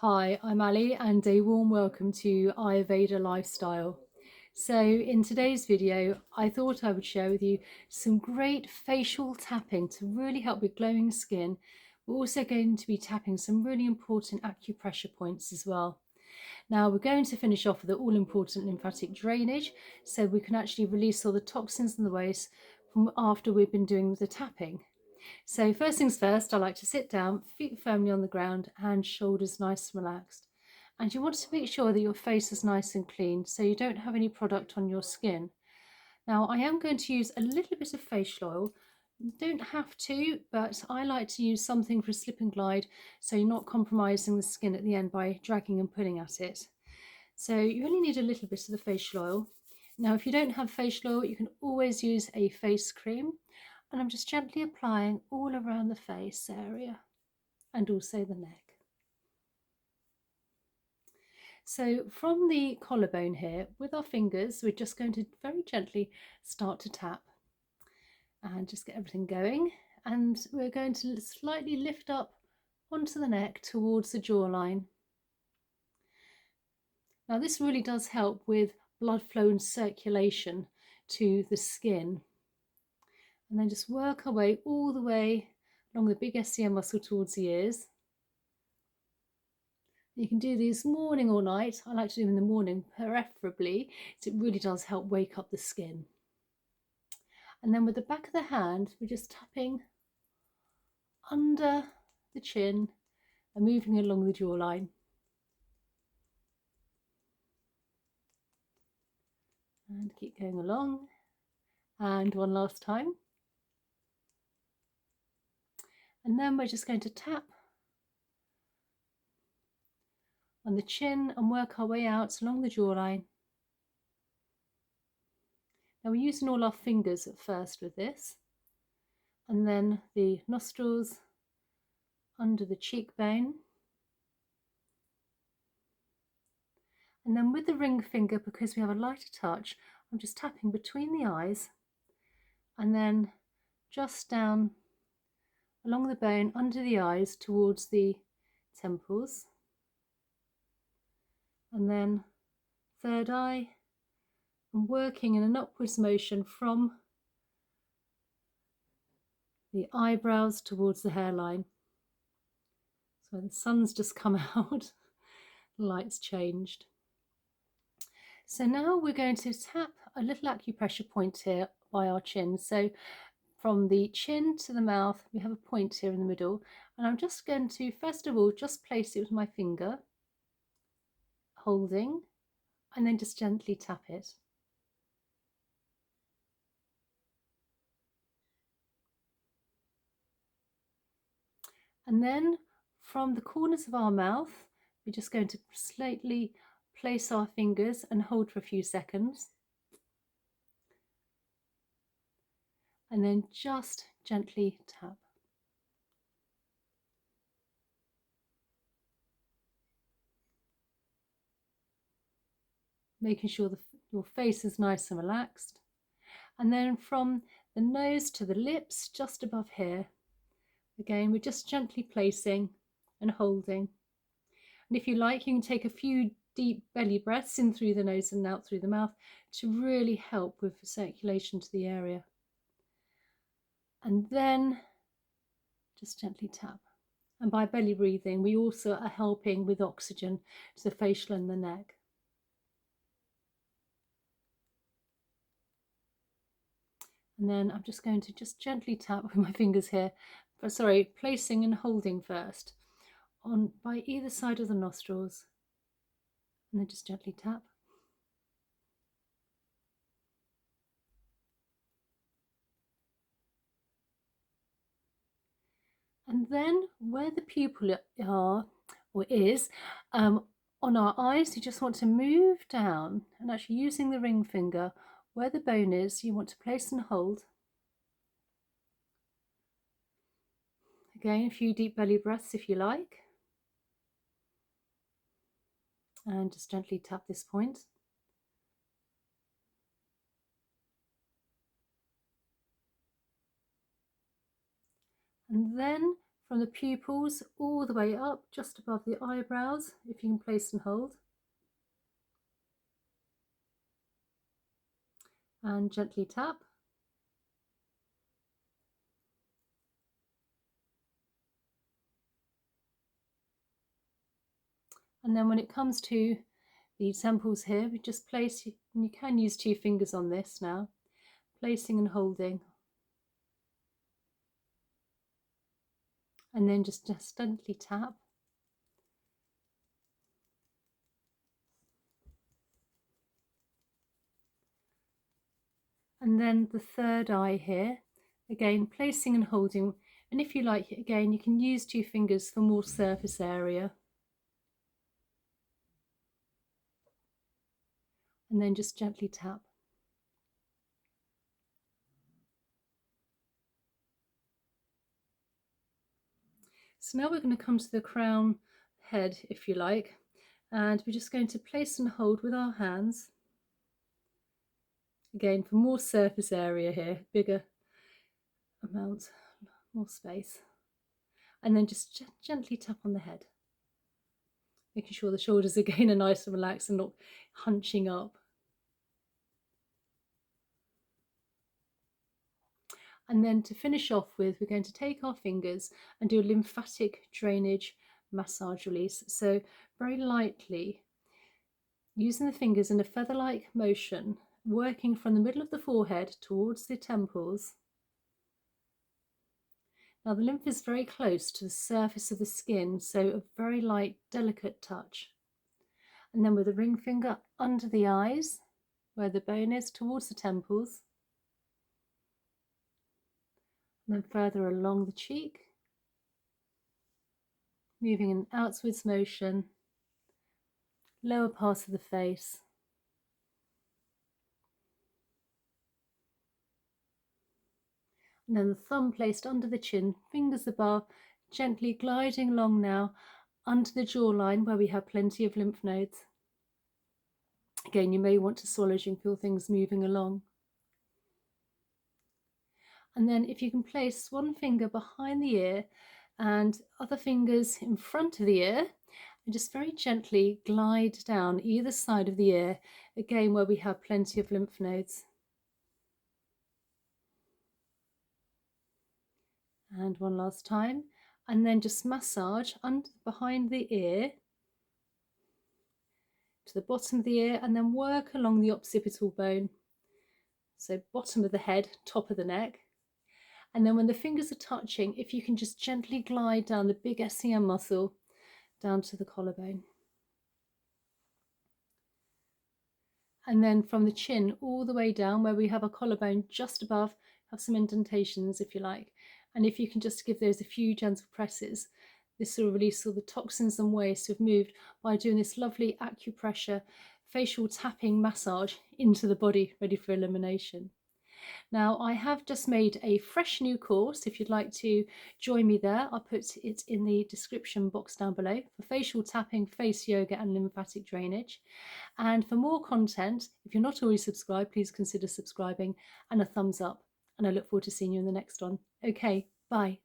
Hi, I'm Ali and a warm welcome to Ayurveda Lifestyle. So in today's video, I thought I would share with you some great facial tapping to really help with glowing skin. We're also going to be tapping some really important acupressure points as well. Now we're going to finish off with the all-important lymphatic drainage so we can actually release all the toxins and the waste from after we've been doing the tapping. So first things first, I like to sit down, feet firmly on the ground and shoulders nice and relaxed. And you want to make sure that your face is nice and clean so you don't have any product on your skin. Now I am going to use a little bit of facial oil. You don't have to, but I like to use something for a slip and glide so you're not compromising the skin at the end by dragging and pulling at it. So you only need a little bit of the facial oil. Now if you don't have facial oil, you can always use a face cream. And I'm just gently applying all around the face area and also the neck. So from the collarbone here, with our fingers, we're just going to very gently start to tap and just get everything going. And we're going to slightly lift up onto the neck towards the jawline. Now this really does help with blood flow and circulation to the skin. And then just work our way all the way along the big SCM muscle towards the ears. You can do these morning or night. I like to do them in the morning preferably, so it really does help wake up the skin. And then with the back of the hand, we're just tapping under the chin and moving along the jawline. And keep going along. And one last time. And then we're just going to tap on the chin and work our way out along the jawline. Now we're using all our fingers at first with this, and then the nostrils under the cheekbone. And then with the ring finger, because we have a lighter touch, I'm just tapping between the eyes and then just down along the bone under the eyes towards the temples. And then third eye, and working in an upwards motion from the eyebrows towards the hairline. So the sun's just come out, the light's changed. So now we're going to tap a little acupressure point here by our chin. So from the chin to the mouth, we have a point here in the middle. And I'm just going to, first of all, just place it with my finger, holding, and then just gently tap it. And then from the corners of our mouth, we're just going to slightly place our fingers and hold for a few seconds. And then just gently tap. Making sure your face is nice and relaxed. And then from the nose to the lips, just above here, again, we're just gently placing and holding. And if you like, you can take a few deep belly breaths in through the nose and out through the mouth to really help with circulation to the area. And then just gently tap. And by belly breathing, we also are helping with oxygen to the facial and the neck. And then I'm just going to just gently tap with my fingers here, placing and holding first on by either side of the nostrils, and then just gently tap. And then where the pupil are or is on our eyes, you just want to move down and actually using the ring finger where the bone is, you want to place and hold. Again, a few deep belly breaths if you like. And just gently tap this point. And then from the pupils all the way up just above the eyebrows, if you can place and hold. And gently tap. And then when it comes to the temples here, we just place, and you can use 2 fingers on this now, placing and holding. And then just gently tap. And then the third eye here, again placing and holding, and if you like, again you can use 2 fingers for more surface area. And then just gently tap. So now we're going to come to the crown head, if you like, and we're just going to place and hold with our hands. Again, for more surface area here, bigger amount, more space. And then just gently tap on the head, making sure the shoulders again are nice and relaxed and not hunching up. And then to finish off with, we're going to take our fingers and do a lymphatic drainage massage release. So very lightly, using the fingers in a feather-like motion, working from the middle of the forehead towards the temples. Now the lymph is very close to the surface of the skin, so a very light, delicate touch. And then with the ring finger under the eyes, where the bone is, towards the temples. And then further along the cheek, moving in outwards motion, lower part of the face. And then the thumb placed under the chin, fingers above, gently gliding along now under the jawline where we have plenty of lymph nodes. Again, you may want to swallow as you can feel things moving along. And then if you can place one finger behind the ear and other fingers in front of the ear, and just very gently glide down either side of the ear, again where we have plenty of lymph nodes. And one last time, and then just massage behind the ear to the bottom of the ear, and then work along the occipital bone. So bottom of the head, top of the neck. And then when the fingers are touching, if you can just gently glide down the big SCM muscle down to the collarbone. And then from the chin all the way down where we have a collarbone just above, have some indentations if you like. And if you can just give those a few gentle presses, this will release all the toxins and waste we've moved by doing this lovely acupressure facial tapping massage into the body, ready for elimination. Now, I have just made a fresh new course. If you'd like to join me there, I'll put it in the description box down below for facial tapping, face yoga and lymphatic drainage. And for more content, if you're not already subscribed, please consider subscribing and a thumbs up. And I look forward to seeing you in the next one. Okay, bye.